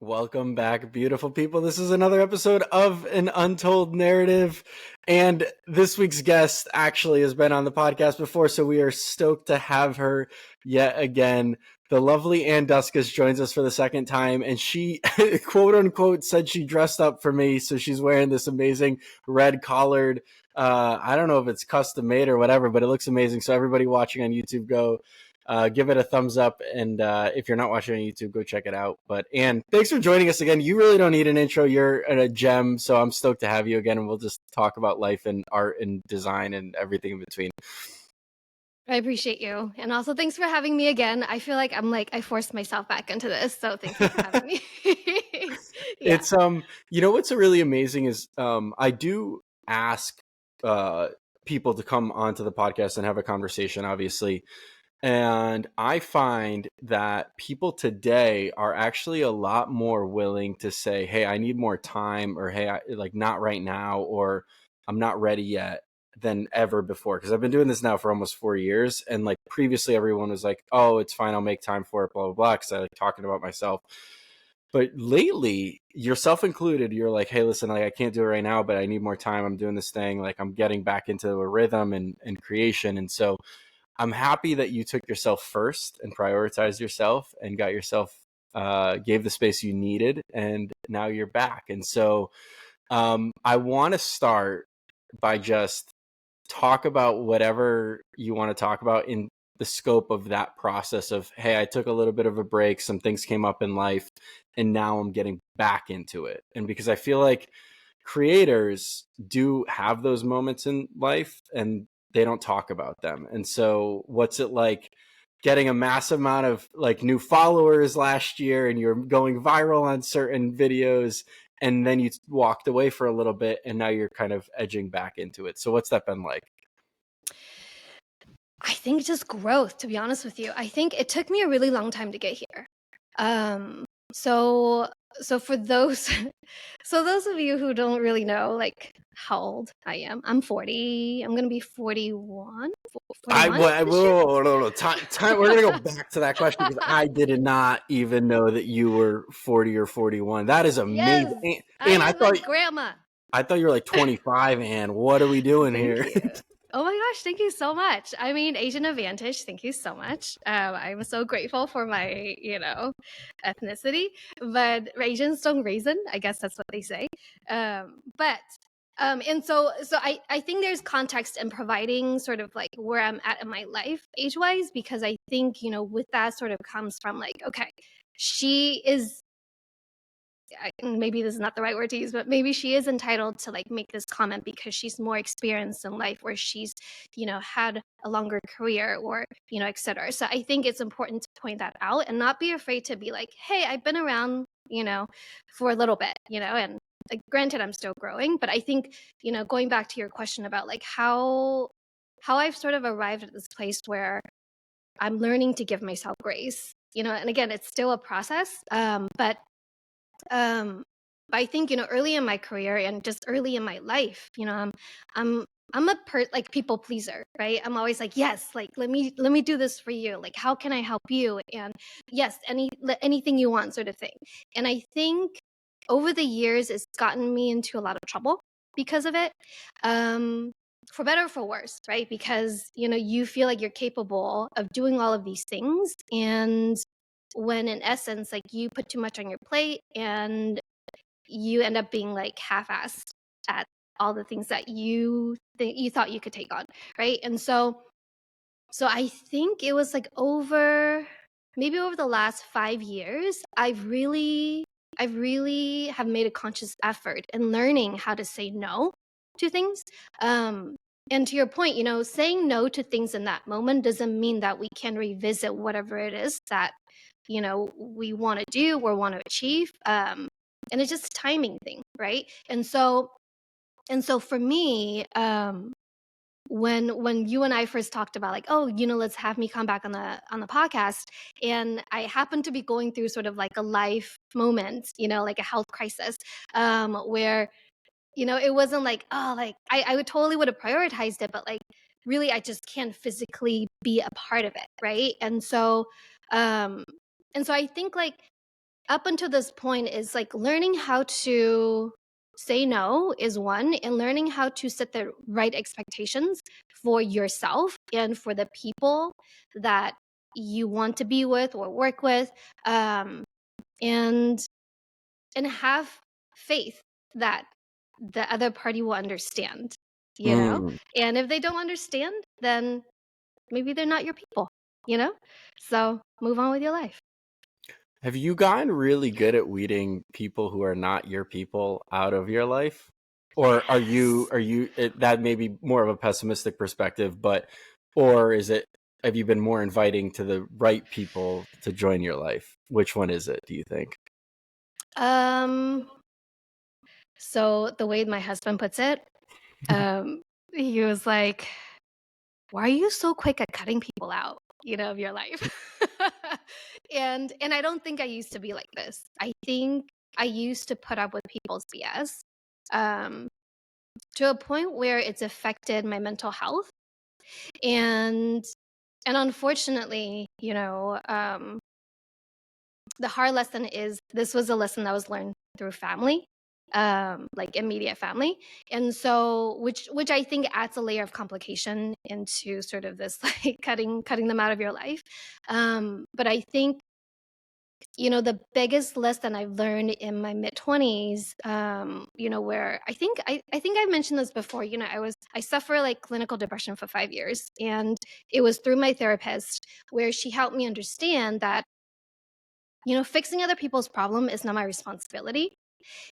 Welcome back, beautiful people. This is another episode of An Untold Narrative. And this week's guest actually has been on the podcast before, so we are stoked to have her yet again. The lovely Ann Duskus joins us for the second time, and she, quote unquote, said she dressed up for me. So she's wearing this amazing red collared, I don't know if it's custom made or whatever, but it looks amazing. So everybody watching on YouTube, go give it a thumbs up. And if you're not watching on YouTube, go check it out. But Ann, thanks for joining us again. You really don't need an intro. You're a gem. So I'm stoked to have you again. And we'll just talk about life and art and design and everything in between. I appreciate you. And also thanks for having me again. I feel like I forced myself back into this. So thank you for having me. Yeah. It's what's really amazing is I do ask people to come onto the podcast and have a conversation, obviously. And I find that people today are actually a lot more willing to say, hey, I need more time, or hey, not right now, or I'm not ready yet, than ever before. Because I've been doing this now for almost 4 years. And like previously, everyone was like, oh, it's fine, I'll make time for it, blah, blah, blah, because I like talking about myself. But lately, yourself included, you're like, hey, listen, like I can't do it right now, but I need more time. I'm doing this thing. Like I'm getting back into a rhythm and creation. And so I'm happy that you took yourself first and prioritized yourself and got yourself, gave the space you needed, and now you're back. And so I want to start by just talk about whatever you want to talk about in the scope of that process of, hey, I took a little bit of a break, some things came up in life, and now I'm getting back into it. And because I feel like creators do have those moments in life and they don't talk about them. And so what's it like getting a massive amount of like new followers last year and you're going viral on certain videos, and then you walked away for a little bit and now you're kind of edging back into it. So what's that been like? I think just growth, to be honest with you. I think it took me a really long time to get here. So for those those of you who don't really know like how old I am, I'm 40. I'm gonna be 41. 41 this year. No. Time. We're gonna go back to that question because I did not even know that you were 40 or 41. That is amazing. Yes, And I am a grandma. I thought you were like 25. And what are we doing here? Thank you. Oh my gosh, thank you so much. I mean, Asian Advantage, thank you so much. I'm so grateful for my, ethnicity, but Asians don't raisin. I guess that's what they say. And so I think there's context in providing sort of like where I'm at in my life age-wise, because I think, with that sort of comes from like, okay, she is, maybe this is not the right word to use, but maybe she is entitled to like make this comment because she's more experienced in life, or she's, had a longer career, or, et cetera. So I think it's important to point that out and not be afraid to be like, hey, I've been around, for a little bit, and like, granted, I'm still growing, but I think, going back to your question about like how I've sort of arrived at this place where I'm learning to give myself grace, and again, it's still a process. But I think, early in my career and just early in my life, I'm like people pleaser, right? I'm always like, yes, like let me do this for you. Like, how can I help you? And yes, anything you want, sort of thing. And I think over the years, it's gotten me into a lot of trouble because of it. For better or for worse, right? Because, you feel like you're capable of doing all of these things, and when in essence, like, you put too much on your plate and you end up being like half-assed at all the things that you thought you could take on, right? And so I think it was like maybe over the last 5 years, I've really have made a conscious effort in learning how to say no to things. And to your point, saying no to things in that moment doesn't mean that we can revisit whatever it is that we want to do or want to achieve. And it's just a timing thing, right? And so for me, when you and I first talked about like, oh, let's have me come back on the podcast, and I happened to be going through sort of like a life moment, like a health crisis, where it wasn't like, oh, like I would totally would have prioritized it, but like really I just can't physically be a part of it, right? And so I think like up until this point is like learning how to say no is one, and learning how to set the right expectations for yourself and for the people that you want to be with or work with, um, and have faith that the other party will understand, you know? Mm. And if they don't understand, then maybe they're not your people, you know? So move on with your life. Have you gotten really good at weeding people who are not your people out of your life? Or Yes. that may be more of a pessimistic perspective, but, or is it, have you been more inviting to the right people to join your life? Which one is it, do you think? Um, so the way my husband puts it, um, he was like, "Why are you so quick at cutting people out, of your life?" And I don't think I used to be like this. I think I used to put up with people's BS, um, to a point where it's affected my mental health. And unfortunately, the hard lesson is this was a lesson that was learned through family, like immediate family. And so which I think adds a layer of complication into sort of this like cutting them out of your life. But I think, the biggest lesson I've learned in my mid 20s, where I think I've mentioned this before. I suffer like clinical depression for 5 years, and it was through my therapist where she helped me understand that, fixing other people's problem is not my responsibility.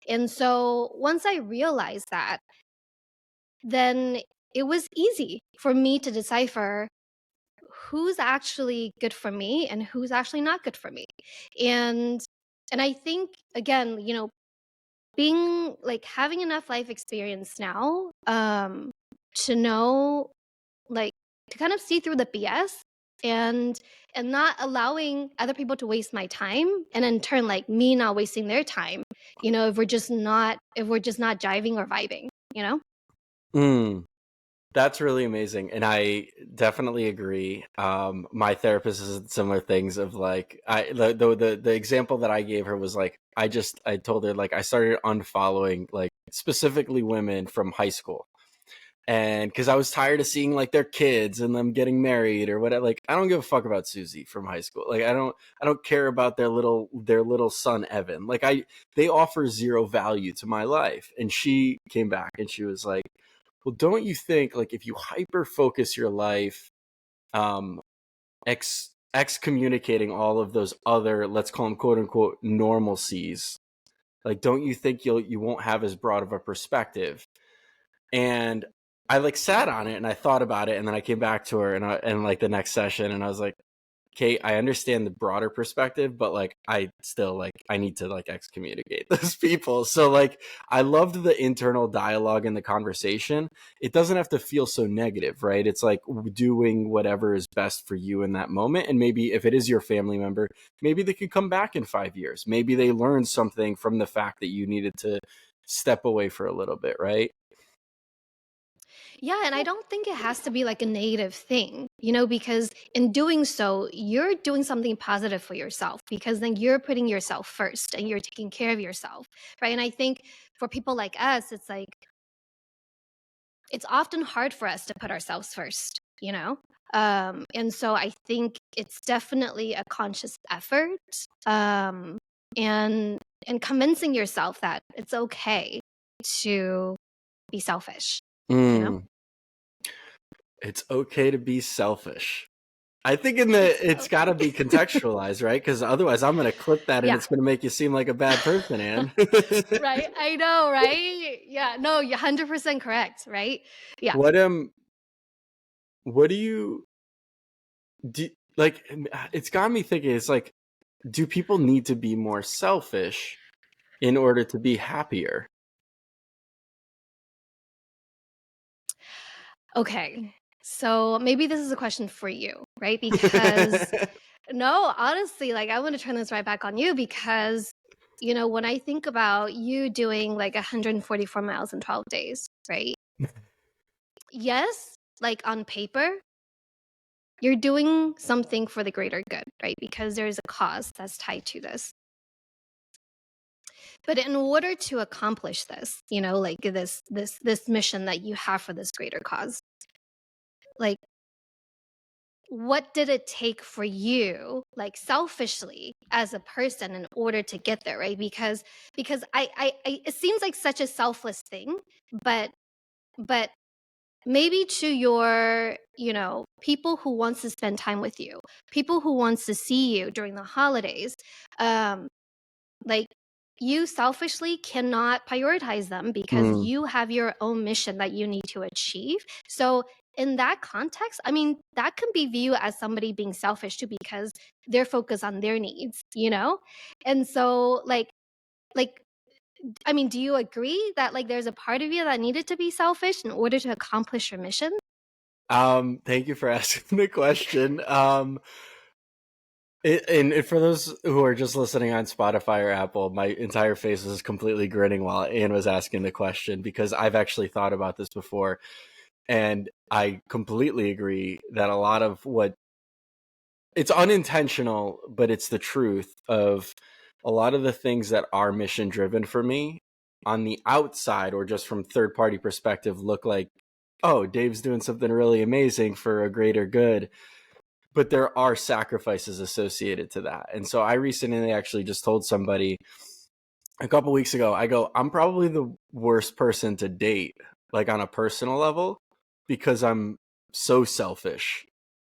And so once I realized that, then it was easy for me to decipher who's actually good for me and who's actually not good for me. And I think again, being like having enough life experience now, to know, like, to kind of see through the BS, and not allowing other people to waste my time, and in turn like me not wasting their time, if we're just not jiving or vibing, Mm. That's really amazing, and I definitely agree. My therapist said similar things of like the example that I gave her was like I told her like I started unfollowing like specifically women from high school, and because I was tired of seeing like their kids and them getting married or whatever. Like I don't give a fuck about Susie from high school. Like I don't care about their little son Evan. Like they offer zero value to my life. And she came back and she was like, well, don't you think like if you hyper focus your life, um, excommunicating all of those other, let's call them quote unquote normalcies, like don't you think you won't have as broad of a perspective? And I like sat on it and I thought about it, and then I came back to her and like the next session, and I was like, Kate, I understand the broader perspective, but like I still like I need to like excommunicate those people. So like I loved the internal dialogue and the conversation. It doesn't have to feel so negative, right? It's like doing whatever is best for you in that moment. And maybe if it is your family member, maybe they could come back in 5 years. Maybe they learned something from the fact that you needed to step away for a little bit, right? Yeah, and I don't think it has to be like a negative thing, because in doing so, you're doing something positive for yourself, because then you're putting yourself first and you're taking care of yourself, right? And I think for people like us, it's like it's often hard for us to put ourselves first, and so I think it's definitely a conscious effort, um, and convincing yourself that it's okay to be selfish, you know? Mm, it's okay to be selfish. I think It's it's got to be contextualized, right? Because otherwise, I'm going to clip that, and Yeah, it's going to make you seem like a bad person, Anne. right? I know, right? Yeah, no, you're 100% correct, right? Yeah. what what do you do? Like, it's got me thinking. It's like, do people need to be more selfish in order to be happier? Okay. So maybe this is a question for you, right? Because no, honestly, like I want to turn this right back on you because, when I think about you doing like 144 miles in 12 days, right? Yes, like on paper, you're doing something for the greater good, right? Because there's a cause that's tied to this. But in order to accomplish this, like this mission that you have for this greater cause, like what did it take for you, like selfishly as a person, in order to get there, right? Because I it seems like such a selfless thing, but but maybe to your, people who wants to spend time with you, people who wants to see you during the holidays, um like you selfishly cannot prioritize them because Mm. you have your own mission that you need to achieve. So in that context, I mean, that can be viewed as somebody being selfish too, because they're focused on their needs. And so like I mean, do you agree that like there's a part of you that needed to be selfish in order to accomplish your mission? Thank you for asking the question. And for those who are just listening on Spotify or Apple, my entire face was completely grinning while Anne was asking the question, because I've actually thought about this before. And I completely agree that a lot of what it's unintentional, but it's the truth of a lot of the things that are mission driven for me on the outside or just from third party perspective look like, oh, Dave's doing something really amazing for a greater good. But there are sacrifices associated to that. And so I recently actually just told somebody a couple weeks ago, I go, I'm probably the worst person to date, like on a personal level, because I'm so selfish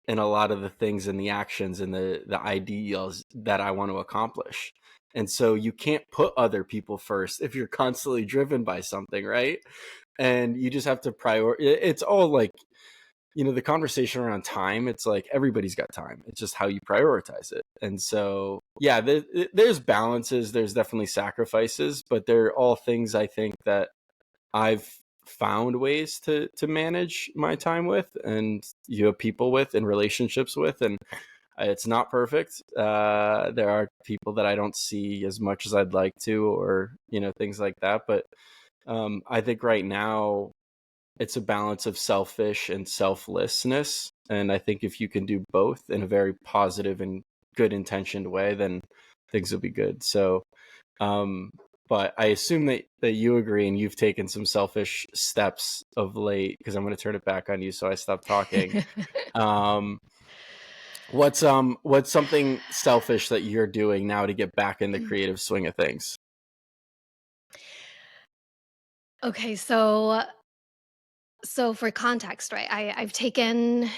in a lot of the things and the actions and the ideals that I want to accomplish. And so you can't put other people first if you're constantly driven by something, right? And you just have to it's all like, the conversation around time, it's like everybody's got time. It's just how you prioritize it. And so, yeah, there's balances, there's definitely sacrifices, but they're all things I think that I've found ways to manage my time with, and people with, and relationships with. And it's not perfect. There are people that I don't see as much as I'd like to, or, things like that. But I think right now, it's a balance of selfish and selflessness. And I think if you can do both in a very positive and good intentioned way, then things will be good. So, but I assume that you agree, and you've taken some selfish steps of late, because I'm going to turn it back on you so I stop talking. Um, what's something selfish that you're doing now to get back in the creative swing of things? Okay, so for context, right? I've taken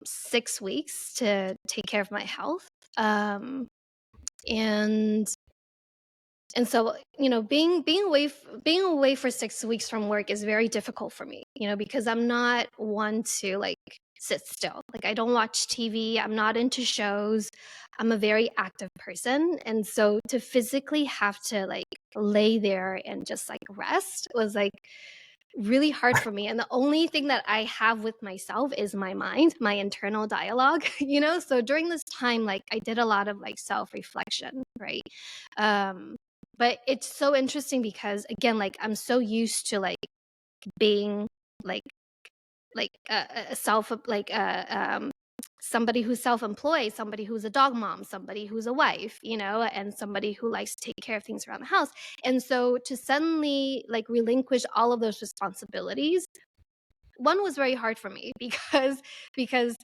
6 weeks to take care of my health. Um and and so, being away for 6 weeks from work is very difficult for me, because I'm not one to like sit still. Like I don't watch TV, I'm not into shows. I'm a very active person. And so to physically have to like lay there and just like rest was like really hard for me. And the only thing that I have with myself is my mind, my internal dialogue, So during this time, like I did a lot of like self-reflection, right? But it's so interesting because again, like I'm so used to like being like a self like somebody who's self-employed, somebody who's a dog mom, somebody who's a wife, and somebody who likes to take care of things around the house. And so to suddenly like relinquish all of those responsibilities, one was very hard for me because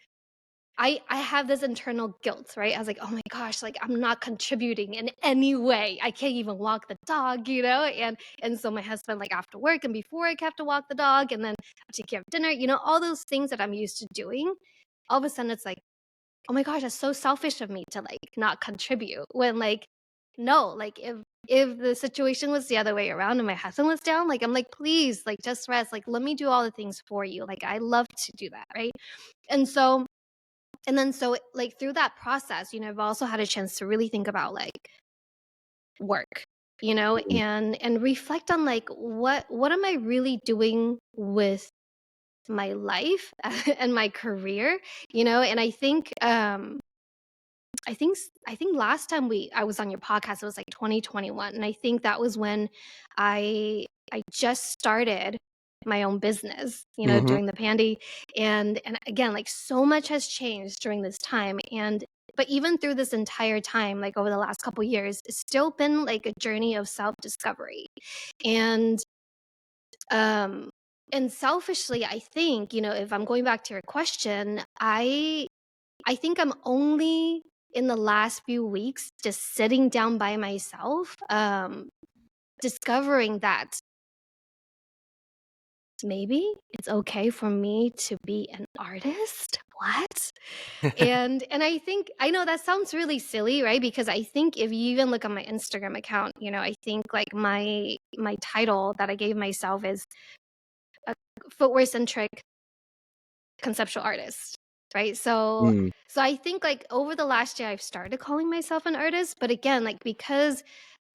I have this internal guilt, right? I was like, oh my gosh, like I'm not contributing in any way. I can't even walk the dog, and so my husband, like after work and before I have to walk the dog, and then take care of dinner, all those things that I'm used to doing. All of a sudden, it's like, oh my gosh, that's so selfish of me to like not contribute. When like, no, like if the situation was the other way around and my husband was down, like I'm like, please, like just rest. Like let me do all the things for you. Like I love to do that, right? And so and then so like through that process, I've also had a chance to really think about like work, Mhm. and reflect on like what am I really doing with my life and my career, and I think last time I was on your podcast, it was like 2021, and I think that was when I just started my own business, Mhm. during the pandy, and again, like so much has changed during this time, and But even through this entire time, like over the last couple years, it's still been like a journey of self-discovery. And um and selfishly, I think, if I'm going back to your question, I think I'm only in the last few weeks just sitting down by myself, discovering that maybe it's okay for me to be an artist. What? And I think, I know that sounds really silly, right? Because I think if you even look at my Instagram account, I think like my title that I gave myself is a footwear centric conceptual artist, right? So Mm. so I think like over the last year I've started calling myself an artist, but again, like because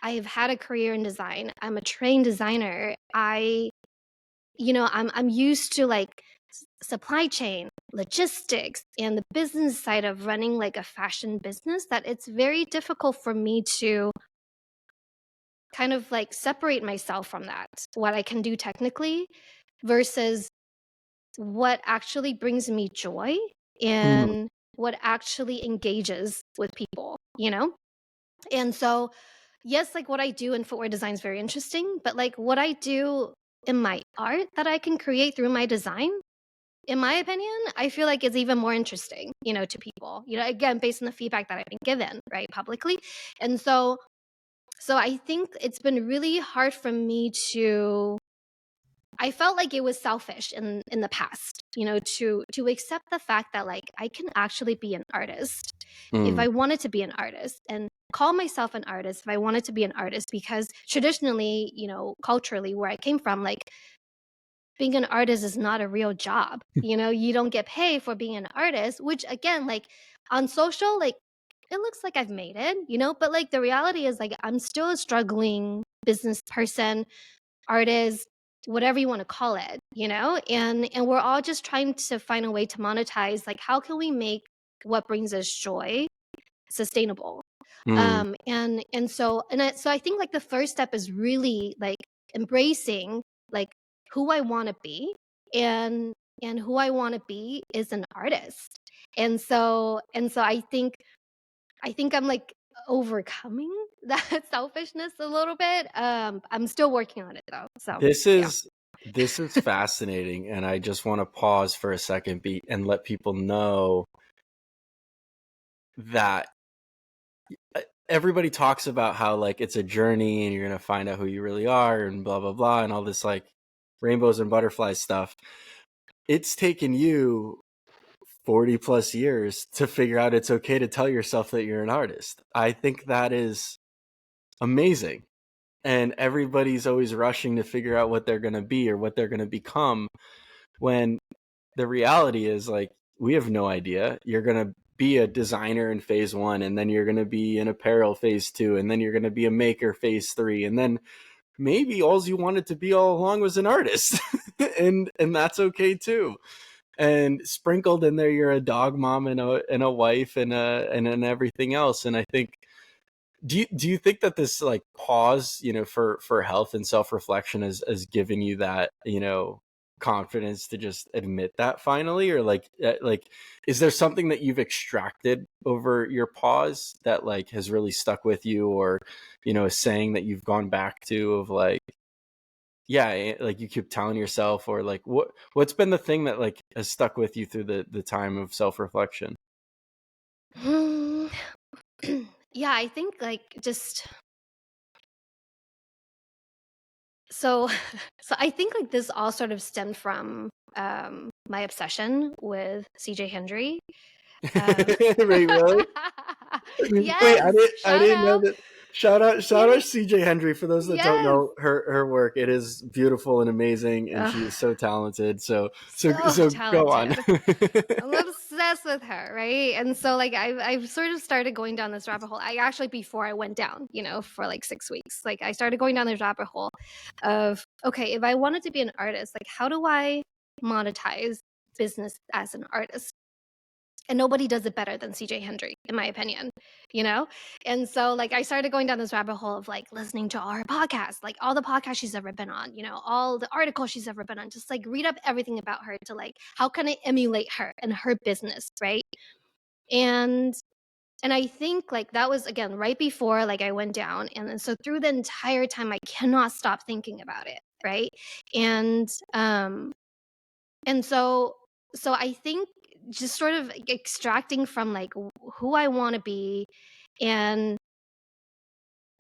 I've had a career in design, I'm a trained designer. I'm used to like supply chain, logistics, and the business side of running like a fashion business, that it's very difficult for me to kind of like separate myself from that, what I can do technically versus what actually brings me joy Mm. and what actually engages with people, you know? And so, yes, like what I do in footwear design is very interesting, but like what I do in my art that I can create through my design, in my opinion, I feel like it's even more interesting, to people, again, based on the feedback that I've been given, right, publicly. And so I think it's been really hard for me to I felt like it was selfish in the past, to accept the fact that like I can actually be an artist if Mm. I wanted to be an artist, and call myself an artist if I wanted to be an artist, because traditionally, culturally where I came from, like being an artist is not a real job. You don't get paid for being an artist, which again, like on social, like it looks like I've made it, but like the reality is like I'm still a struggling business person, artist, whatever you want to call it, and we're all just trying to find a way to monetize, like how can we make what brings us joy sustainable. Mm. So I think like the first step is really like embracing like who I want to be, and who I want to be is an artist. And so I think I'm like overcoming that selfishness a little bit. I'm still working on it though. So This yeah. is this is fascinating, and I just want to pause for a second and let people know that everybody talks about how like it's a journey and you're gonna find out who you really are and blah blah blah and all this like rainbows and butterflies stuff. It's taken you 40 plus years to figure out it's okay to tell yourself that you're an artist. I think that is amazing. And everybody's always rushing to figure out what they're going to be or what they're going to become, when the reality is like we have no idea. You're going to be a designer in phase 1, and then you're going to be in apparel phase 2, and then you're going to be a maker phase 3, and then maybe all you wanted to be all along was an artist. and that's okay too. And sprinkled in there, you're a dog mom and a wife and an everything else. And I think, do you think that this like pause, for health and self-reflection has given you that, confidence to just admit that finally? Or like is there something that you've extracted over your pause that like has really stuck with you, or a saying that you've gone back to of like, yeah, like you keep telling yourself, or like what's been the thing that like has stuck with you through the time of self-reflection? Hmm. Yeah, I think like just so so I think like this all sort of stemmed from my obsession with CJ Hendry. Um Wait, really? Wait, Yes, I shout didn't know out. that. Shout out Yes. CJ Hendry. For those that don't Yes. know her work, it is beautiful and amazing, and she Ugh, is so talented. so So go on. talented. I'm obsessed with her, right? And so like I've sort of started going down this rabbit hole. I actually, before I went down, for like 6 weeks, like I started going down this rabbit hole of, okay, if I wanted to be an artist, like how do I monetize business as an artist? And nobody does it better than CJ Hendry, in my opinion, you know? And so like I started going down this rabbit hole of like listening to all her podcasts, like all the podcasts she's ever been on, all the articles she's ever been on, just like read up everything about her to like, how can I emulate her and her business, right? And and I think, like, that was, again, right before, like, I went down, and then so through the entire time, I cannot stop thinking about it, right? And, and so I think just sort of extracting from, like, who I wanna be, and,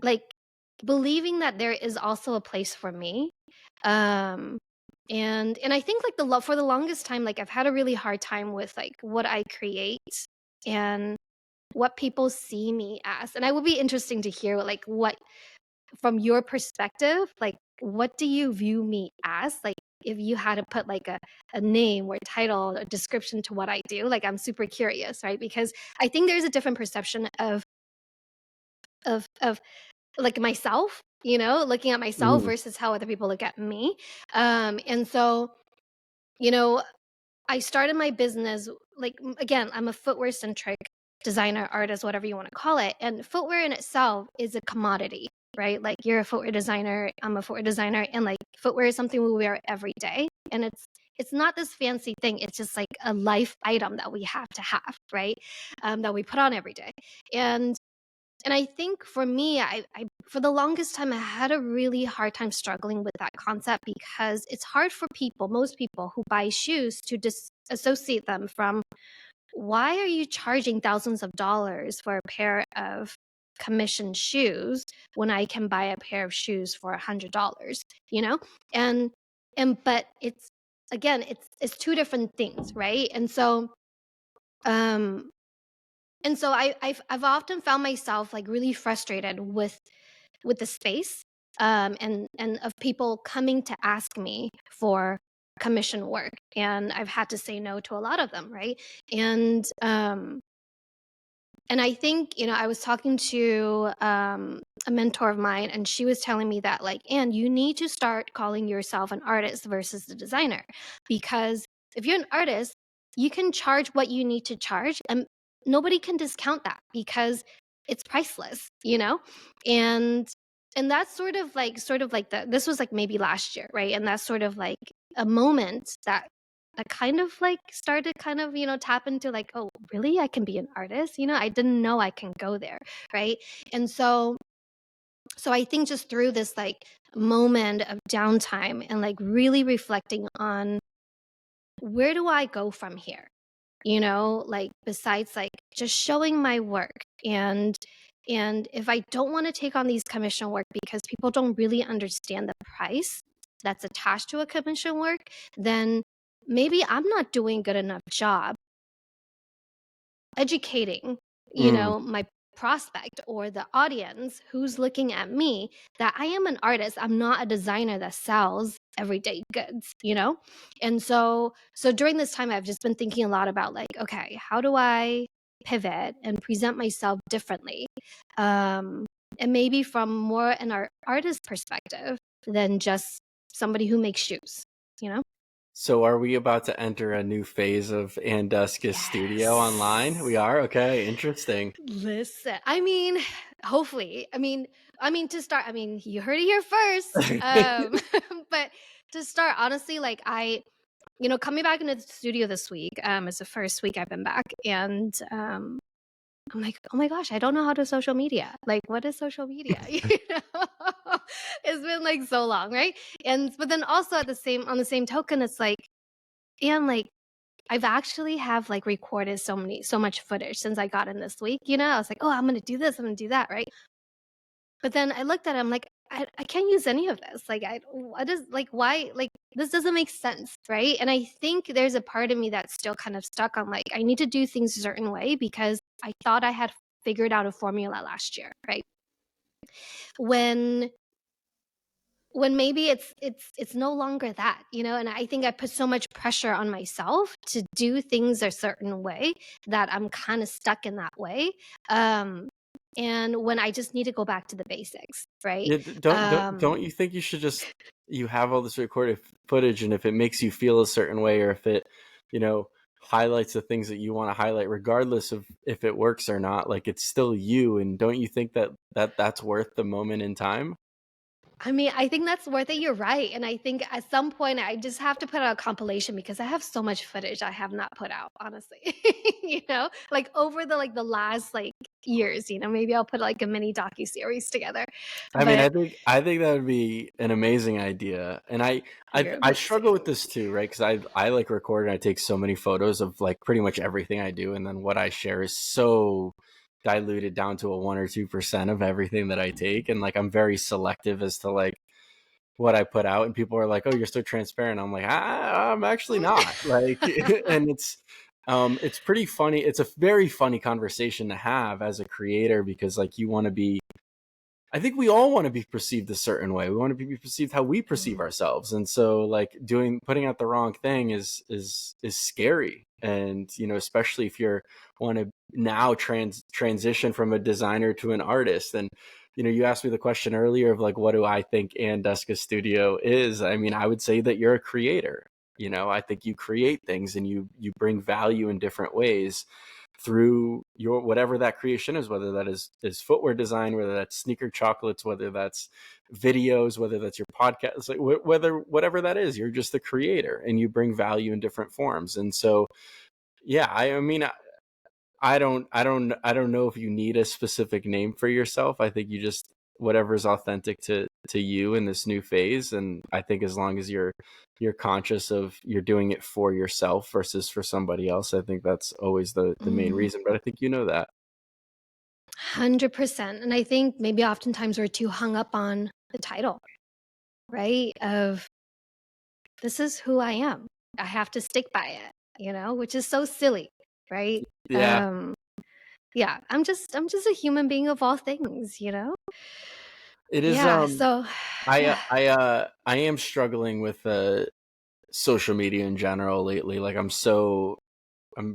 like, believing that there is also a place for me, um, and I think, like, for the longest time, like, I've had a really hard time with, like, what I create and what people see me as, and I would be interesting to hear, like, what from your perspective, like, what do you view me as? Like, if you had to put, like, a name or title or description to what I do, like, I'm super curious, right? Because I think there's a different perception of, like, myself, looking at myself Mm. versus how other people look at me. And so, you know, I started my business, like, again, I'm a footwear centric designer, artist, whatever you want to call it. And footwear in itself is a commodity, right? Like, you're a footwear designer, I'm a footwear designer, and, like, footwear is something we wear every day. And it's not this fancy thing. It's just like a life item that we have to have, right? That we put on every day. And and I think for me, I for the longest time, I had a really hard time struggling with that concept because it's hard for people, most people who buy shoes, to disassociate them from, why are you charging thousands of dollars for a pair of commissioned shoes when I can buy a pair of shoes for $100, you know? And but it's, again, it's two different things, right? Um and so I've often found myself, like, really frustrated with the space, and of people coming to ask me for commission work, and I've had to say no to a lot of them, right? And and I think, I was talking to a mentor of mine, and she was telling me that, like, and you need to start calling yourself an artist versus the designer, because if you're an artist, you can charge what you need to charge, and nobody can discount that because it's priceless, and and that's sort of like the this was, like, maybe last year, right? And that's sort of like a moment that kind of, like, started to kind of, tap into, like, "Oh, really? I can be an artist?" I didn't know I can go there, right? And so I think just through this, like, moment of downtime and, like, really reflecting on, where do I go from here? Like, besides, like, just showing my work, and if I don't wanna take on these commission work because people don't really understand the price that's attached to a commission work, then maybe I'm not doing a good enough job educating, Mm. my prospect or the audience who's looking at me, that I am an artist. I'm not a designer that sells everyday goods, And so during this time, I've just been thinking a lot about, like, okay, how do I pivot and present myself differently? Um, and maybe from more an artist perspective than just somebody who makes shoes, you know? So are we about to enter a new phase of Ann Duskus studio online? We Yes. are? Okay, interesting. Listen, I mean, hopefully. I mean, to start, you heard it here first. But to start, honestly, like, coming back into the studio this week, is the first week I've been back, and I'm like, oh my gosh, I don't know how to social media. Like, what is social media? It's been, like, so long, right? And but then also on the same token, it's like, and, like, I've actually have, like, recorded so much footage since I got in this week, I was like, "Oh, I'm gonna do this, I'm gonna do that," right? But then I looked at it, I'm like, I can't use any of this, like, I what is like, why, like, this doesn't make sense, right? And I think there's a part of me that's still kind of stuck on, like, I need to do things a certain way because I thought I had figured out a formula last year, right? When when maybe it's no longer that, and I think I put so much pressure on myself to do things a certain way that I'm kind of stuck in that way, um and when I just need to go back to the basics, right? Yeah, don't um you think you should just you have all this recorded footage, and if it makes you feel a certain way, or if it, you know, highlights the things that you want to highlight, regardless of if it works or not, like, it's still you, and don't you think that that's worth the moment in time? I mean, I think that's worth it, you're right, and I think at some point, I just have to put out a compilation because I have so much footage I have not put out, honestly, like, over the last, like, years, maybe I'll put, like, a mini docuseries together, I mean, but I think that would be an amazing idea, and you're I struggle with amazing. this too, right? Because I like record and I take so many photos of like pretty much everything I do, and then what I share is so diluted down to a 1 or 2% of everything that I take, and like I'm very selective as to like what I put out, and people are like, "Oh, you're so transparent." I'm like, I'm actually not." Like, and it's pretty funny. It's a very funny conversation to have as a creator because like you want to be I think we all want to be perceived a certain way. We want to be perceived how we perceive Mhm. ourselves. And so like putting out the wrong thing is scary. And, especially if you're want to now transition from a designer to an artist. And, you asked me the question earlier of like, what do I think Ann Duskus Studio is? I mean, I would say that you're a creator. I think you create things and you bring value in different ways through your whatever that creation is, whether that is footwear design, whether that's sneaker chocolates, whether that's videos, whether that's your podcast, like whether whatever that is, you're just the creator and you bring value in different forms. And so yeah, I mean, I don't know if you need a specific name for yourself. I think you just whatever's authentic to you in this new phase. And I think as long as you're conscious of you're doing it for yourself versus for somebody else, I think that's always the main Mm, reason. But I think you know that. 100%, and I think maybe oftentimes we're too hung up on the title, right? Of, "This is who I am. I have to stick by it," which is so silly, right? Yeah. Um Yeah, I'm just a human being of all things, It is Yeah, so yeah. I am struggling with social media in general lately. Like I'm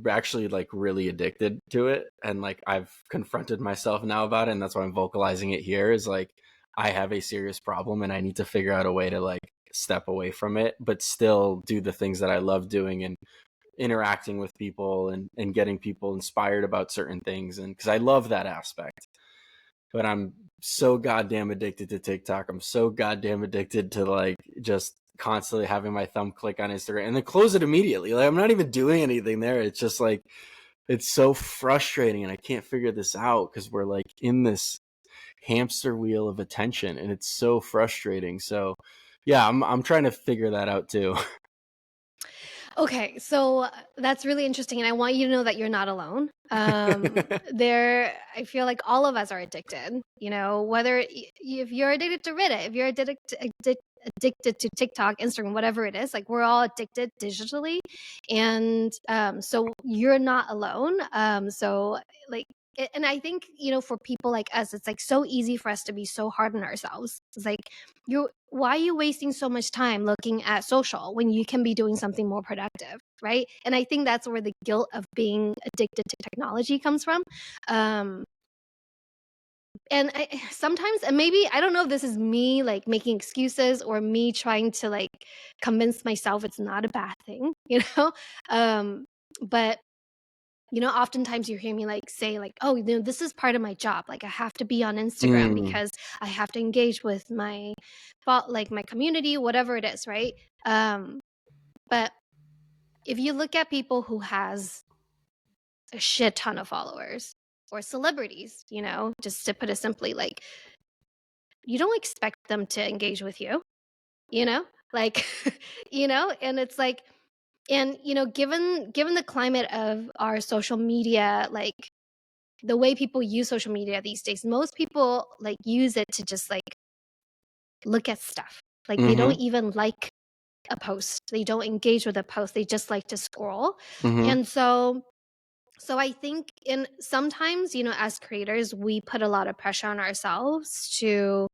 actually like really addicted to it, and like I've confronted myself now about it, and that's why I'm vocalizing it here is like I have a serious problem and I need to figure out a way to like step away from it but still do the things that I love doing and interacting with people and getting people inspired about certain things, and because I love that aspect. But I'm so goddamn addicted to TikTok. I'm so goddamn addicted to like just constantly having my thumb click on Instagram and then close it immediately. Like I'm not even doing anything there. It's just like it's so frustrating and I can't figure this out because we're like in this hamster wheel of attention and it's so frustrating. So yeah, I'm trying to figure that out too. Okay, so that's really interesting, and I want you to know that you're not alone. I feel like all of us are addicted. Whether if you're addicted to Reddit, if you're addicted to TikTok, Instagram, whatever it is, like we're all addicted digitally, and so you're not alone. So like. And I think, for people like us, it's like so easy for us to be so hard on ourselves. It's like, why are you wasting so much time looking at social when you can be doing something more productive, right? And I think that's where the guilt of being addicted to technology comes from. um and sometimes, and maybe I don't know if this is me like making excuses or me trying to like convince myself it's not a bad thing, um but oftentimes you hear me like say like, oh, this is part of my job. Like I have to be on Instagram Mm, because I have to engage with like my community, whatever it is, right? But if you look at people who has a shit ton of followers or celebrities, just to put it simply, like you don't expect them to engage with you, you know? Like, and it's like, and given the climate of our social media, like the way people use social media these days, most people like use it to just like look at stuff. Like they don't mm-hmm. even like a post. They don't engage with a post. They just like to scroll. Mm-hmm. And so I think in sometimes, as creators, we put a lot of pressure on ourselves to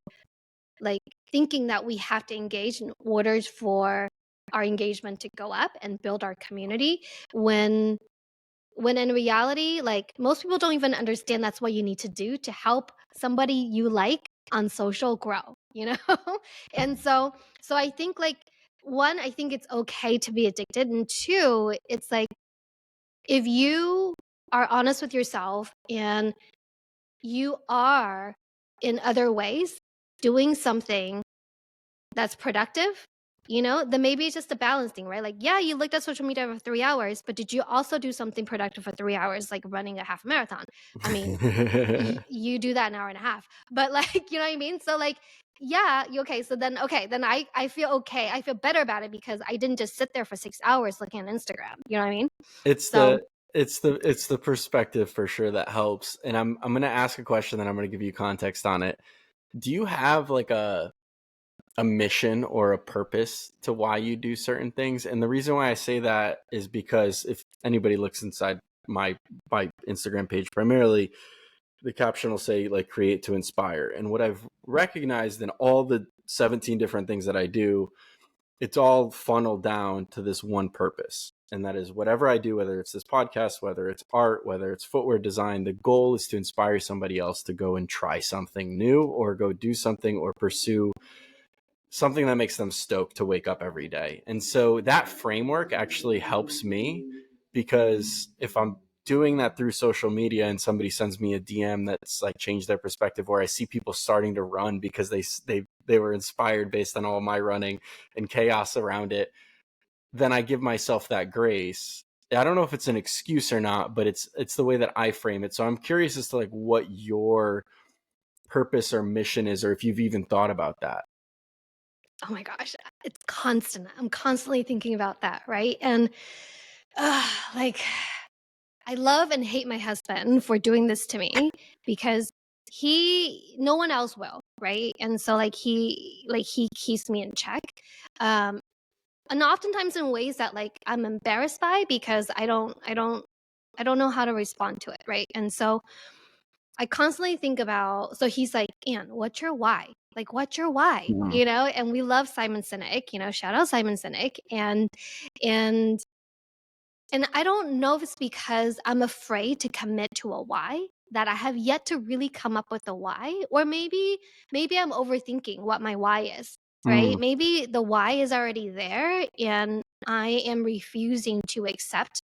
like thinking that we have to engage in order for our engagement to go up and build our community when in reality, like most people don't even understand that's what you need to do to help somebody you like on social grow. And so I think like one, I think it's okay to be addicted, and two, it's like if you are honest with yourself and you are in other ways doing something that's productive, then maybe it's just a balancing, right? Like, yeah, you looked at social media for 3 hours, but did you also do something productive for 3 hours, like running a half marathon? I mean, you do that an hour and a half, but like, you know what I mean? So like, yeah, okay. So then, then I feel okay. I feel better about it because I didn't just sit there for 6 hours looking at Instagram. You know what I mean? It's So, the perspective for sure that helps. And I'm gonna ask a question, then I'm gonna give you context on it. Do you have like a mission or a purpose to why you do certain things? And the reason why I say that is because if anybody looks inside my Instagram page, primarily the caption will say like create to inspire. And what I've recognized in all the 17 different things that I do, it's all funneled down to this one purpose. And that is whatever I do, whether it's this podcast, whether it's art, whether it's footwear design, the goal is to inspire somebody else to go and try something new or go do something or pursue something that makes them stoked to wake up every day. And so that framework actually helps me, because if I'm doing that through social media and somebody sends me a DM that's like changed their perspective, or I see people starting to run because they were inspired based on all my running and chaos around it, then I give myself that grace. I don't know if it's an excuse or not, but it's the way that I frame it. So I'm curious as to like what your purpose or mission is, or if you've even thought about that. oh my gosh, it's constant. I'm constantly thinking about that, right? And like, I love and hate my husband for doing this to me because no one else will, right? And so he keeps me in check. Um, and oftentimes in ways that like I'm embarrassed by because I don't know how to respond to it, right? And so I constantly think about, so he's like, Ann, what's your why? Like, what's your why? Mhm. And we love Simon Sinek, shout out Simon Sinek. And and I don't know if it's because I'm afraid to commit to a why that I have yet to really come up with a why, or maybe I'm overthinking what my why is, right? Mm. Maybe the why is already there and I am refusing to accept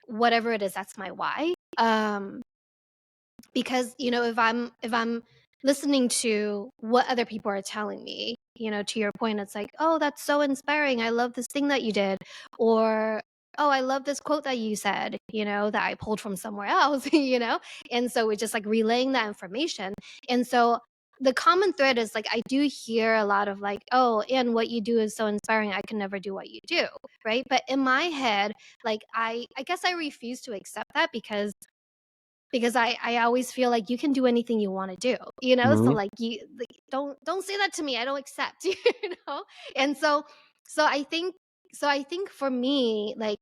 whatever it is that's my why. Because if I'm listening to what other people are telling me, to your point, it's like, oh, that's so inspiring, I love this thing that you did, or oh, I love this quote that you said, that I pulled from somewhere else. And so we're just like relaying that information. And so the common thread is like I do hear a lot of like, oh, and what you do is so inspiring, I can never do what you do, right? But in my head, like I guess I refuse to accept that because I always feel like you can do anything you want to do, so Mhm. like you like, don't say that to me, I don't accept. And so I think for me, like,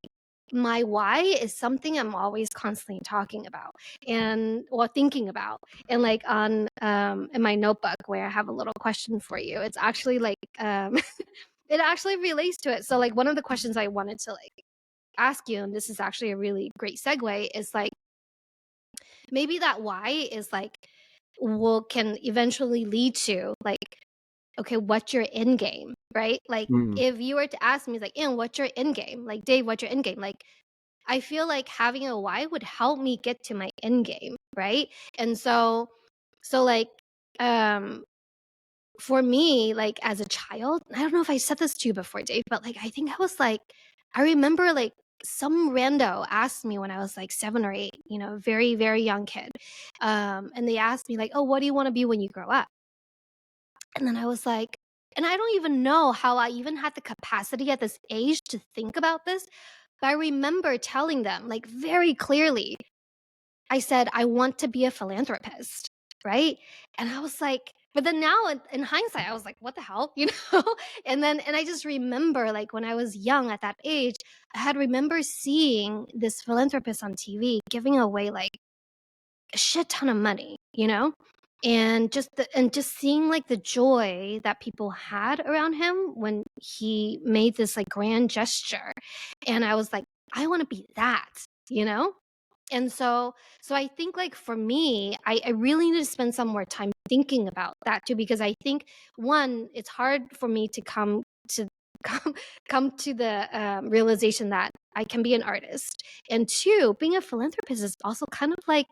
my why is something I'm always constantly talking about and or thinking about. And like on in my notebook where I have a little question for you, it's actually like it actually relates to it. So like one of the questions I wanted to like ask you, and this is actually a really great segue, is like maybe that why is like will can eventually lead to like, okay, what's your end game, right? Like Mm. if you were to ask me like, and what's your end game, like, Dave, what's your end game? Like, I feel like having a why would help me get to my end game, right? And so like um for me, like as a child, I don't know if I said this to you before, Dave, but like I think I was like, I remember like some rando asked me when I was like 7 or 8, very, very young kid. And they asked me, like, oh, what do you want to be when you grow up? And then I was like, and I don't even know how I even had the capacity at this age to think about this. But I remember telling them, like, very clearly, I said, I want to be a philanthropist, right? And I was like, but then now in hindsight, I was like, what the hell, and I just remember like when I was young at that age, I had remember seeing this philanthropist on TV giving away like a shit ton of money, and just seeing like the joy that people had around him when he made this like grand gesture. And I was like, I want to be that, you know? And so I think like for me, I really need to spend some more time thinking about that too, because I think one, it's hard for me to to come come to the realization that I can be an artist, and two, being a philanthropist is also kind of like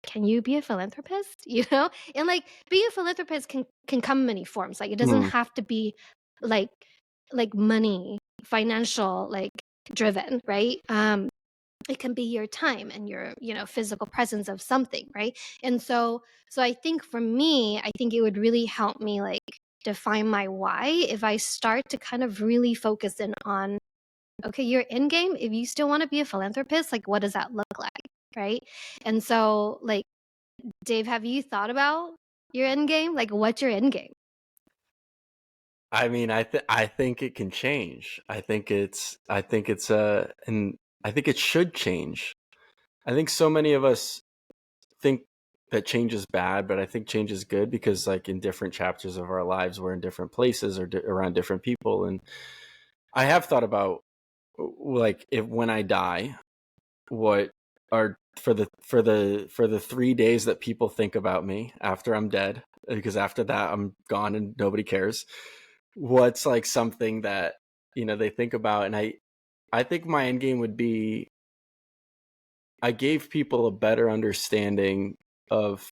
can you be a philanthropist? You know? And like being a philanthropist can come in many forms. Like it doesn't Mm. have to be like money, financial, like driven, right? It can be your time and your, physical presence of something, right? And so I think for me, I think it would really help me like define my why if I start to kind of really focus in on, okay, your end game, if you still want to be a philanthropist, like what does that look like? Right. And so like, Dave, have you thought about your end game? Like what's your end game? I mean, I think it can change. And I think it should change. I think so many of us think that change is bad, but I think change is good because, like, in different chapters of our lives, we're in different places or around different people. And I have thought about, like, if when I die, what are for the 3 days that people think about me after I'm dead, because after that I'm gone and nobody cares. What's like something that they think about, and I think my end game would be I gave people a better understanding of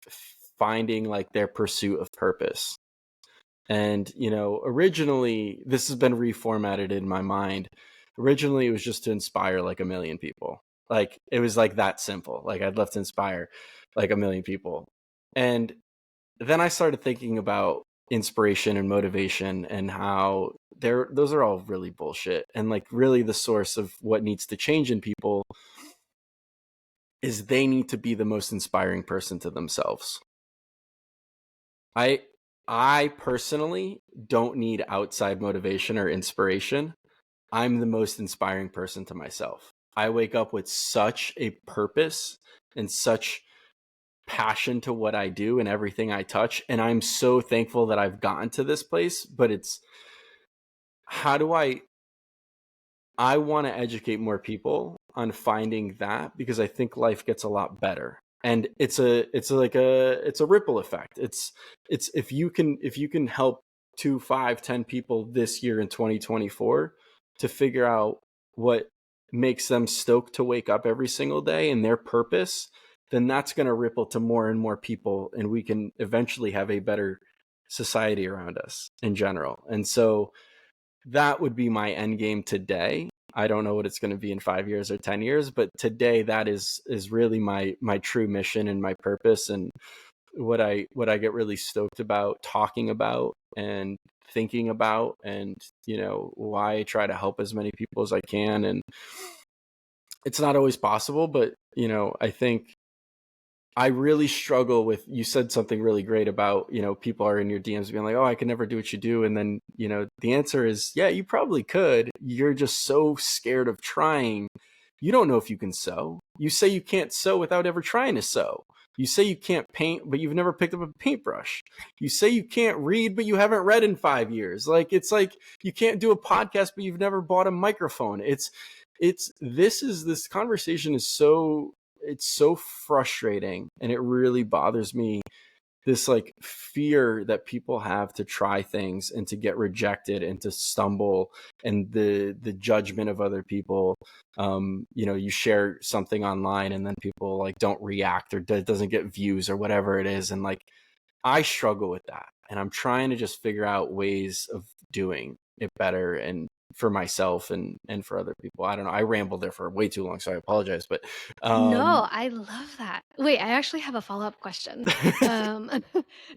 finding like their pursuit of purpose. And, originally this has been reformatted in my mind. Originally it was just to inspire like a million people. Like it was like that simple. Like I'd love to inspire like a million people. And then I started thinking about inspiration and motivation and how those are all really bullshit. And like really the source of what needs to change in people is they need to be the most inspiring person to themselves. I I personally don't need outside motivation or inspiration. I'm the most inspiring person to myself. I wake up with such a purpose and such passion to what I do and everything I touch, and I'm so thankful that I've gotten to this place, but it's how do I want to educate more people on finding that, because I think life gets a lot better. And it's a ripple effect. It's if you can help 2, 5, 10 people this year in 2024 to figure out what makes them stoked to wake up every single day and their purpose, then that's going to ripple to more and more people, and we can eventually have a better society around us in general. And so that would be my end game today. I don't know what it's going to be in 5 years or 10 years, but today that is really my true mission and my purpose, and what I get really stoked about talking about and thinking about, and why I try to help as many people as I can. And it's not always possible, but I think I really struggle with, you said something really great about, people are in your DMs being like, oh, I can never do what you do. And then, the answer is, yeah, you probably could. You're just so scared of trying. You don't know if you can sew. You say you can't sew without ever trying to sew. You say you can't paint, but you've never picked up a paintbrush. You say you can't read, but you haven't read in 5 years. Like, it's like you can't do a podcast, but you've never bought a microphone. This conversation is so frustrating, and it really bothers me, this like fear that people have to try things and to get rejected and to stumble, and the judgment of other people. You share something online and then people like don't react, or doesn't get views or whatever it is, and like I struggle with that, and I'm trying to just figure out ways of doing it better, and for myself and for other people. I don't know. I rambled there for way too long, so I apologize. But No, I love that. Wait, I actually have a follow-up question. Um,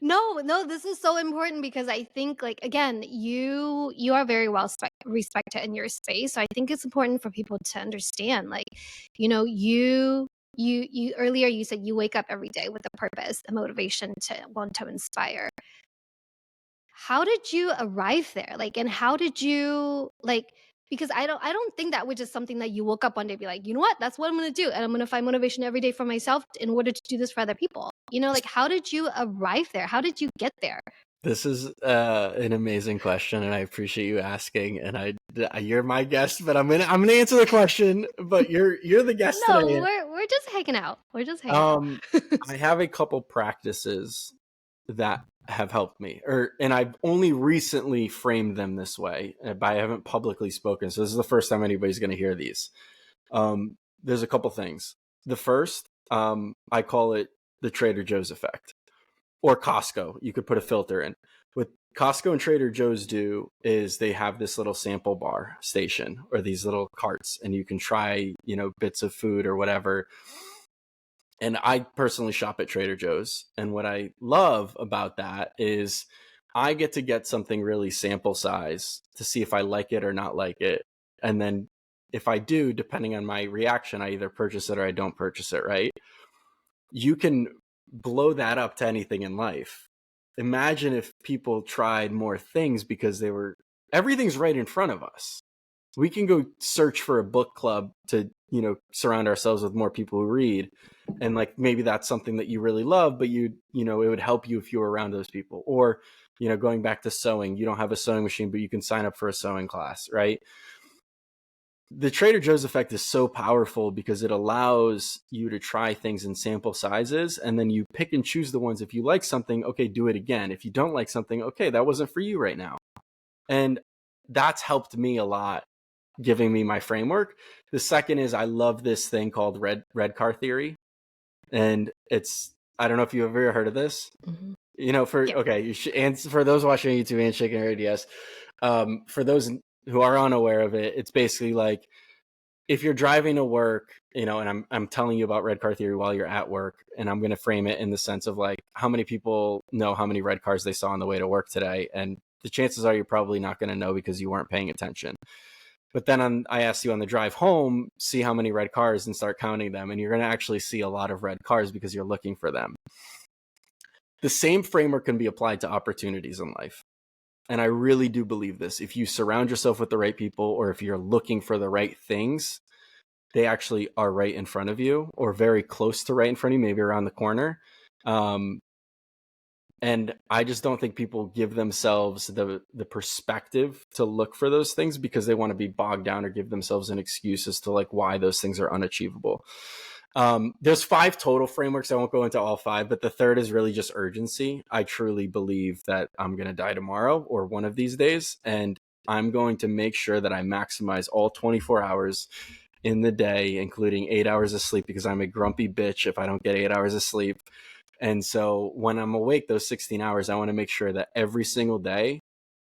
no, this is so important because I think, like, again, you are very well respected in your space. So I think it's important for people to understand, like, you earlier you said you wake up every day with a purpose, a motivation to want to inspire. How did you arrive there? Like, and how did you like, because I don't think that was just something that you woke up one day and be like, "You know what? That's what I'm gonna do, and I'm gonna find motivation every day for myself in order to do this for other people." Like how did you arrive there? How did you get there? this is an amazing question, and I appreciate you asking. And you're my guest, but I'm gonna answer the question. But you're the guest No, today. we're just hanging out. We're just hanging out. Um, I have a couple practices that have helped me, and I've only recently framed them this way, but I haven't publicly spoken. So this is the first time anybody's going to hear these. There's a couple things. The first, I call it the Trader Joe's effect. Or Costco, you could put a filter in. What Costco and Trader Joe's do is they have this little sample bar station or these little carts, and you can try, bits of food or whatever. And I personally shop at Trader Joe's. And what I love about that is I get something really sample size to see if I like it or not like it. And then if I do, depending on my reaction, I either purchase it or I don't purchase it, right? You can blow that up to anything in life. Imagine if people tried more things because everything's right in front of us. We can go search for a book club to, surround ourselves with more people who read. And like, maybe that's something that you really love, but it would help you if you were around those people. Or, going back to sewing, you don't have a sewing machine, but you can sign up for a sewing class, right? The Trader Joe's effect is so powerful because it allows you to try things in sample sizes, and then you pick and choose the ones. If you like something, okay, do it again. If you don't like something, okay, that wasn't for you right now. And that's helped me a lot, giving me my framework. The second is I love this thing called red car theory. And I don't know if you've ever heard of this. Mm-hmm. And for those watching YouTube and shaking your head, yes. For those who are unaware of it, it's basically like if you're driving to work, and I'm telling you about red car theory while you're at work, and I'm going to frame it in the sense of like how many people know how many red cars they saw on the way to work today, and the chances are you're probably not going to know because you weren't paying attention. But then I asked you on the drive home, see how many red cars and start counting them, and you're going to actually see a lot of red cars because you're looking for them. The same framework can be applied to opportunities in life. And I really do believe this. If you surround yourself with the right people, or if you're looking for the right things, they actually are right in front of you, or very close to right in front of you, maybe around the corner. And I just don't think people give themselves the perspective to look for those things because they want to be bogged down or give themselves an excuse as to like why those things are unachievable. There's 5 total frameworks. I won't go into all 5, but the third is really just urgency. I truly believe that I'm going to die tomorrow or one of these days, and I'm going to make sure that I maximize all 24 hours in the day, including 8 hours of sleep, because I'm a grumpy bitch if I don't get 8 hours of sleep. And so when I'm awake those 16 hours, I want to make sure that every single day,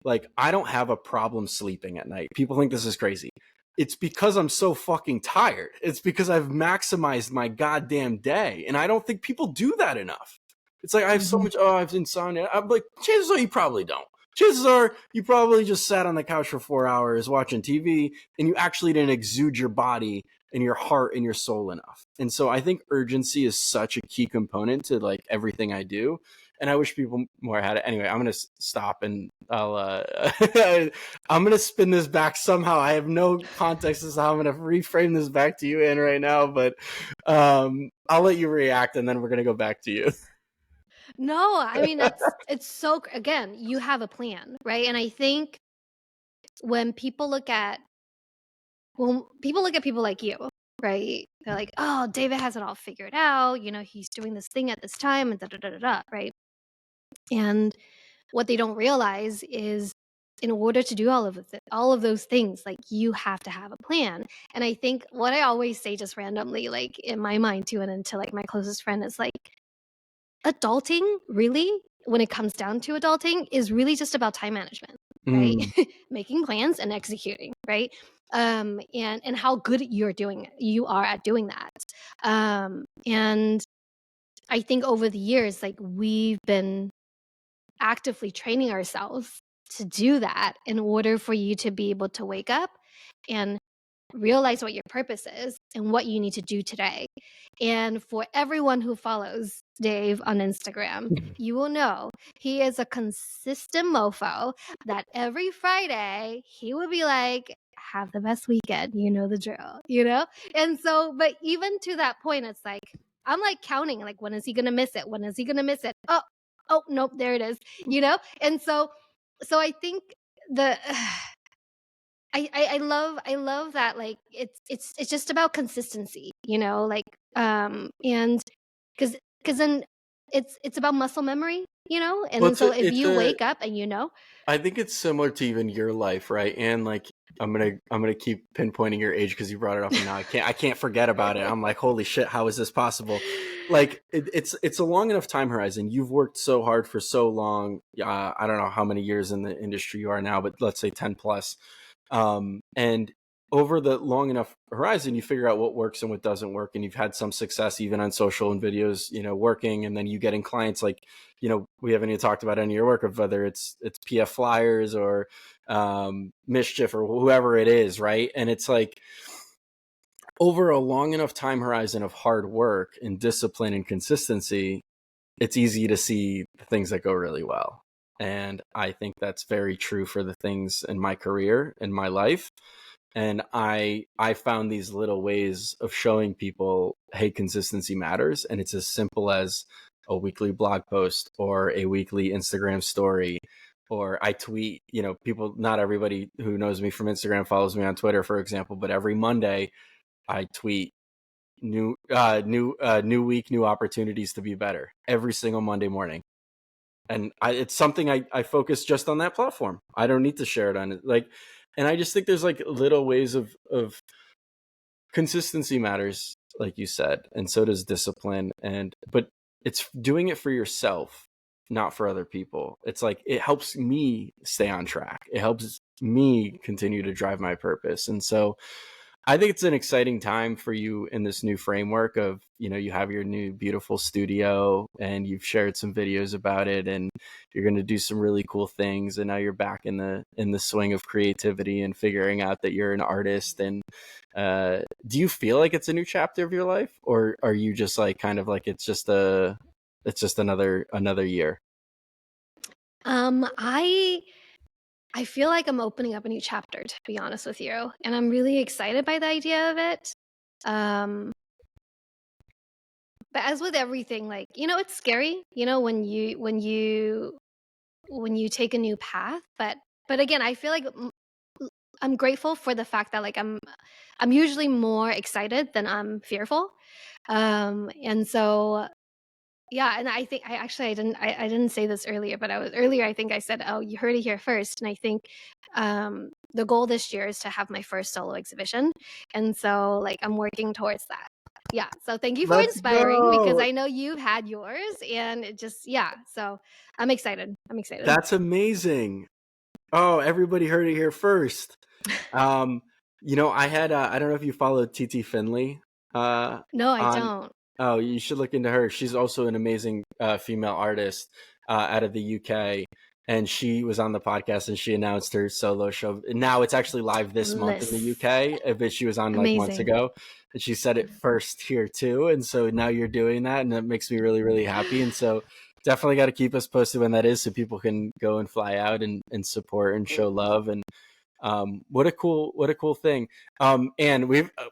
like I don't have a problem sleeping at night. People think this is crazy. It's because I'm so fucking tired. It's because I've maximized my goddamn day. And I don't think people do that enough. It's like I have so much, I have insomnia. I'm like, chances are you probably don't. Chances are you probably just sat on the couch for 4 hours watching TV and you actually didn't exude your body and your heart and your soul enough. And so I think urgency is such a key component to like everything I do. And I wish people more had it. Anyway, I'm going to stop and I'll, I'm going to spin this back somehow. I have no context as to how I'm going to reframe this back to you, Ann, right now, but I'll let you react and then we're going to go back to you. No, I mean, it's so, again, you have a plan, right? And I think when people look at people like you, right? They're like, oh, David has it all figured out. He's doing this thing at this time and da da da da da, right? And what they don't realize is in order to do all of those things, like you have to have a plan. And I think what I always say just randomly, like in my mind too, and to like my closest friend is like, adulting really, when it comes down to adulting, is really just about time management, right? Making plans and executing, right? And how good you are at doing that. And I think over the years, like we've been actively training ourselves to do that in order for you to be able to wake up and realize what your purpose is and what you need to do today. And for everyone who follows Dave on Instagram, you will know he is a consistent mofo that every Friday he will be like, have the best weekend, you know the drill, And so, but even to that point, it's like, I'm like counting, like, when is he going to miss it? When is he going to miss it? Oh, nope, there it is, And so I think the, I love that, like it's just about consistency, like and because then it's about muscle memory, and Well, then so if you wake up and I think it's similar to even your life, right? And like I'm gonna keep pinpointing your age because you brought it up, and now I can't forget about it. I'm like, holy shit, how is this possible? Like, it's a long enough time horizon. You've worked so hard for so long. I don't know how many years in the industry you are now, but let's say 10 plus. And over the long enough horizon, you figure out what works and what doesn't work, and you've had some success even on social and videos, working, and then you getting clients like, we haven't even talked about any of your work of whether it's PF Flyers or MSCHF or whoever it is, right? And it's like over a long enough time horizon of hard work and discipline and consistency, it's easy to see the things that go really well. And I think that's very true for the things in my career, in my life. And I found these little ways of showing people, hey, consistency matters. And it's as simple as a weekly blog post or a weekly Instagram story, or I tweet, people, not everybody who knows me from Instagram follows me on Twitter, for example, but every Monday I tweet new week, new opportunities to be better every single Monday morning. And it's something I focus just on that platform. I don't need to share it on it. And I just think there's like little ways of consistency matters, like you said, and so does discipline. But it's doing it for yourself, not for other people. It's like, it helps me stay on track. It helps me continue to drive my purpose. And so I think it's an exciting time for you in this new framework of, you have your new beautiful studio and you've shared some videos about it, and you're going to do some really cool things. And now you're back in the swing of creativity and figuring out that you're an artist. And do you feel like it's a new chapter of your life, or are you just like kind of like it's just another year? I feel like I'm opening up a new chapter, to be honest with you, and I'm really excited by the idea of it. Um, but as with everything, like, it's scary, when you take a new path. But again, I feel like I'm grateful for the fact that like I'm usually more excited than I'm fearful. And so yeah, and I think I didn't say this earlier, but I think I said, "Oh, you heard it here first." And I think the goal this year is to have my first solo exhibition, and so like I'm working towards that. Yeah, so thank you for Let's inspiring, because go. I know you've had yours, and it just yeah. So I'm excited. I'm excited. That's amazing. Oh, everybody heard it here first. Um, I had I don't know if you followed TT Finley No, I on. don't. Oh, you should look into her. She's also an amazing female artist out of the UK, and she was on the podcast and she announced her solo show. And now it's actually live this month in the Bliss. UK, but she was on like months Amazing. ago, and she said it first here too. And so now you're doing that, and that makes me really, really happy. And so definitely got to keep us posted when that is, so people can go and fly out and support and show love. And what a cool thing. And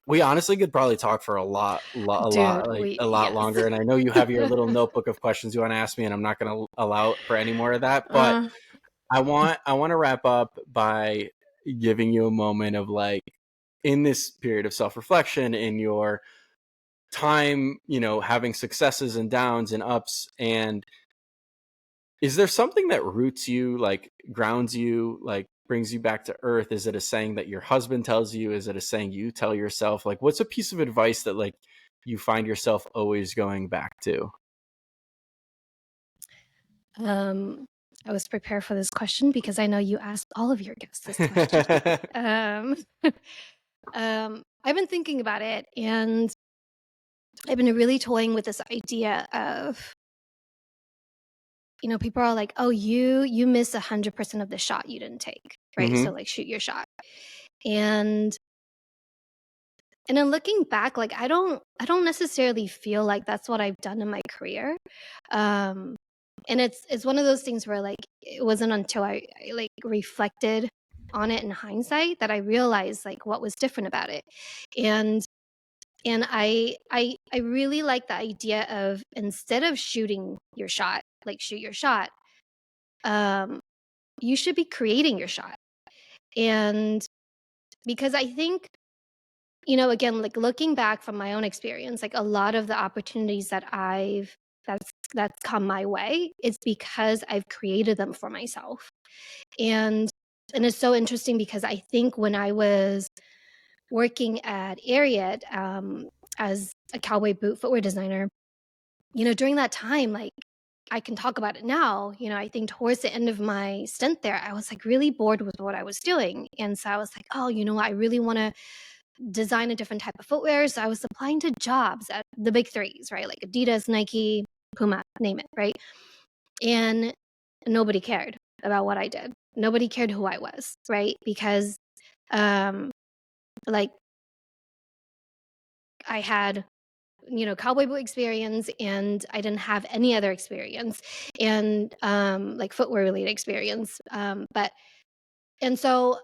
we honestly could probably talk for a lot Dude, a lot yes. longer. And I know you have your little notebook of questions you want to ask me, and I'm not going to allow for any more of that. But Uh, I want to wrap up by giving you a moment of like, in this period of self-reflection, in your time, having successes and downs and ups, and is there something that roots you, like grounds you, like brings you back to earth? Is it a saying that your husband tells you? Is it a saying you tell yourself? Like, what's a piece of advice that like you find yourself always going back to? um, I was prepared for this question because I know you asked all of your guests this question. Um, I've been thinking about it, and I've been really toying with this idea of, people are like, "Oh, you miss 100% of the shot you didn't take, right? So Hmm. like, shoot your shot." And then looking back, like I don't necessarily feel like that's what I've done in my career. Um, and it's one of those things where like it wasn't until I like reflected on it in hindsight that I realized like what was different about it. And I really like the idea of, instead of shooting your shot, like shoot your shot, um, you should be creating your shot. And because I think, again, like looking back from my own experience, like a lot of the opportunities that's come my way, it's because I've created them for myself. And And it's so interesting because I think when I was working at Ariat, as a cowboy boot footwear designer, during that time, like, I can talk about it now. I think towards the end of my stint there, I was like really bored with what I was doing. And so I was like, oh, I really want to design a different type of footwear. So I was applying to jobs at the big threes, right? Like Adidas, Nike, Puma, name it, right? And nobody cared about what I did. Nobody cared who I was, right? Because like I had cowboy boot experience and I didn't have any other experience and like footwear related experience. But and so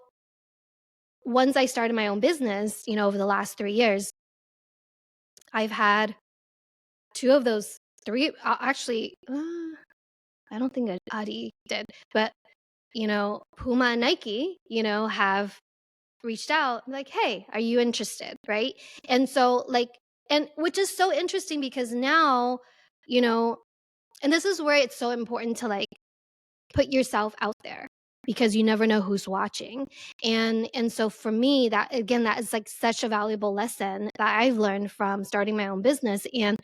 once I started my own business, over the last 3 years, I've had two of those three actually. I don't think Adi did, but Puma and Nike, have reached out like, "Hey, are you interested?" Right? And so like, and which is so interesting because now, you know, and this is where it's so important to like put yourself out there because you never know who's watching. And so for me, that again, that is like such a valuable lesson that I've learned from starting my own business and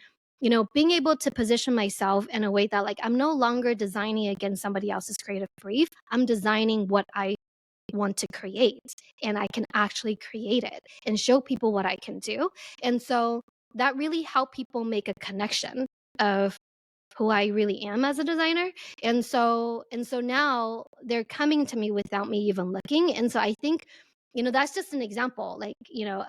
being able to position myself in a way that like I'm no longer designing against somebody else's creative brief. I'm designing what I want to create and I can actually create it and show people what I can do. And so that really helped people make a connection of who I really am as a designer. And so now they're coming to me without me even looking. And so I think, that's just an example, like,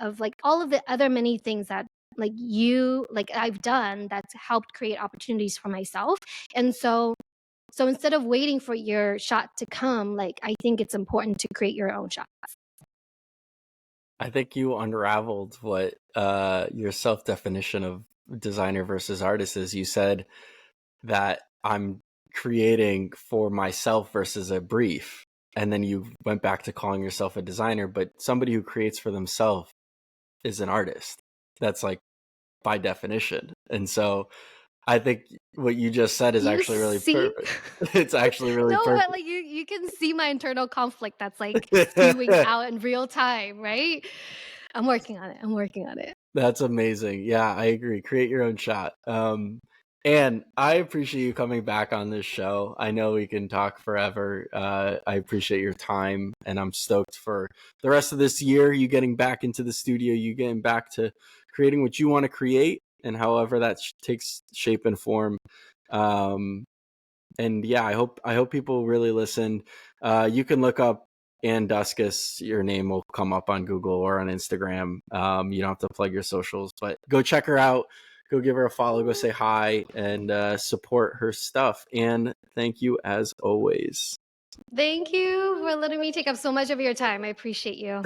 of like all of the other many things that like I've done that's helped create opportunities for myself. And so instead of waiting for your shot to come, like I think it's important to create your own shot. I think you unraveled what your self-definition of designer versus artist is. You said that I'm creating for myself versus a brief. And then you went back to calling yourself a designer, but somebody who creates for themselves is an artist. That's like by definition. And so I think what you just said is You actually really see? perfect. It's actually really No, but perfect. like you can see my internal conflict that's like spewing out in real time, right? I'm working on it. I'm working on it. That's amazing. Yeah, I agree. Create your own shot. And I appreciate you coming back on this show. I know we can talk forever. I appreciate your time, and I'm stoked for the rest of this year. You getting back into the studio, you getting back to creating what you want to create, and however that takes shape and form. And yeah, I hope people really listen. You can look up Ann Duskus. Your name will come up on Google or on Instagram. You don't have to plug your socials, but go check her out. Go give her a follow. Go say hi and support her stuff. And thank you as always. Thank you for letting me take up so much of your time. I appreciate you.